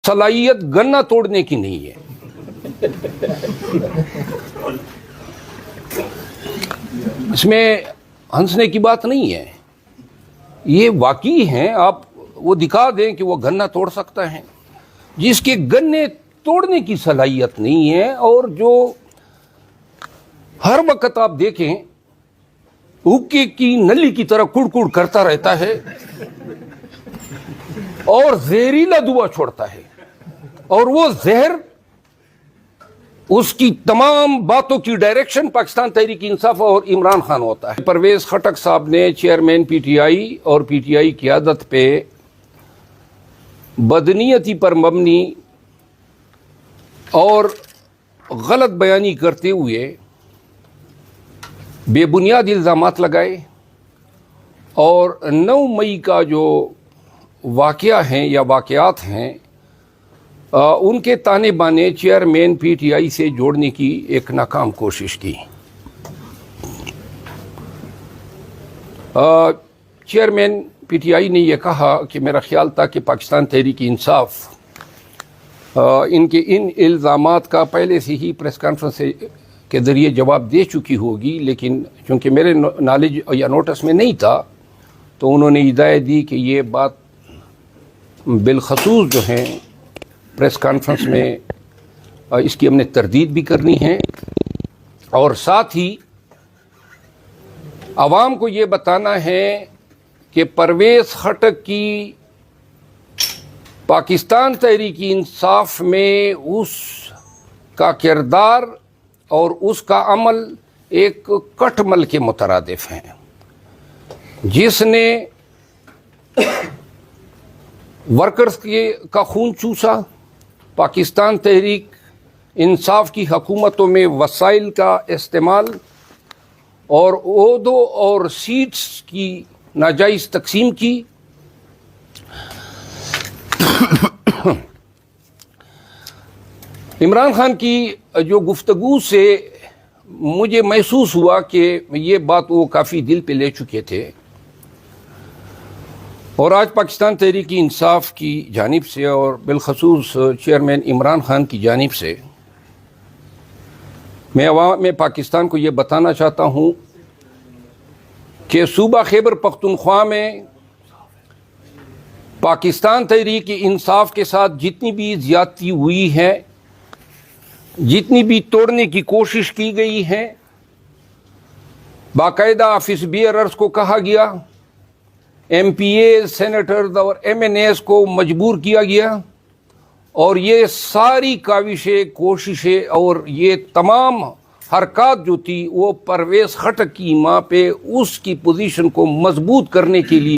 صلاحیت گنا توڑنے کی نہیں ہے. اس میں ہنسنے کی بات نہیں ہے, یہ واقعی ہیں. آپ وہ دکھا دیں کہ وہ گنا توڑ سکتا ہے. جس کے گنے توڑنے کی صلاحیت نہیں ہے اور جو ہر وقت آپ دیکھیں حقے کی نلی کی طرح کڑ کڑ کرتا رہتا ہے اور زہریلا دعا چھوڑتا ہے, اور وہ زہر اس کی تمام باتوں کی ڈائریکشن پاکستان تحریک انصاف اور عمران خان ہوتا ہے. پرویز خٹک صاحب نے چیئرمین پی ٹی آئی اور پی ٹی آئی قیادت پہ بدنیتی پر مبنی اور غلط بیانی کرتے ہوئے بے بنیاد الزامات لگائے, اور 9 مئی کا جو واقعہ ہیں یا واقعات ہیں ان کے تانے بانے چیئرمین پی ٹی آئی سے جوڑنے کی ایک ناکام کوشش کی. چیئرمین پی ٹی آئی نے یہ کہا کہ میرا خیال تھا کہ پاکستان تحریک انصاف ان کے ان الزامات کا پہلے سے ہی پریس کانفرنس کے ذریعے جواب دے چکی ہوگی, لیکن چونکہ میرے نالج یا نوٹس میں نہیں تھا تو انہوں نے ہدایت دی کہ یہ بات بالخصوص جو ہیں پریس کانفرنس میں اس کی ہم نے تردید بھی کرنی ہے, اور ساتھ ہی عوام کو یہ بتانا ہے کہ پرویز خٹک کی پاکستان تحریک انصاف میں اس کا کردار اور اس کا عمل ایک کٹ مل کے مترادف ہیں, جس نے ورکرز کا خون چوسا, پاکستان تحریک انصاف کی حکومتوں میں وسائل کا استعمال اور عہدوں اور سیٹس کی ناجائز تقسیم کی, عمران خان کی جو گفتگو سے مجھے محسوس ہوا کہ یہ بات وہ کافی دل پہ لے چکے تھے, اور آج پاکستان تحریک انصاف کی جانب سے اور بالخصوص چیئرمین عمران خان کی جانب سے میں عوام پاکستان کو یہ بتانا چاہتا ہوں کہ صوبہ خیبر پختونخوا میں پاکستان تحریک انصاف کے ساتھ جتنی بھی زیادتی ہوئی ہے, جتنی بھی توڑنے کی کوشش کی گئی ہے, باقاعدہ آفس بیئررز کو کہا گیا, ایم پی اے سینیٹرز اور ایم این ایز کو مجبور کیا گیا, اور یہ ساری کاوشیں کوششیں اور یہ تمام حرکات جو تھی وہ پرویز خٹک کی ماں پہ اس کی پوزیشن کو مضبوط کرنے کے لیے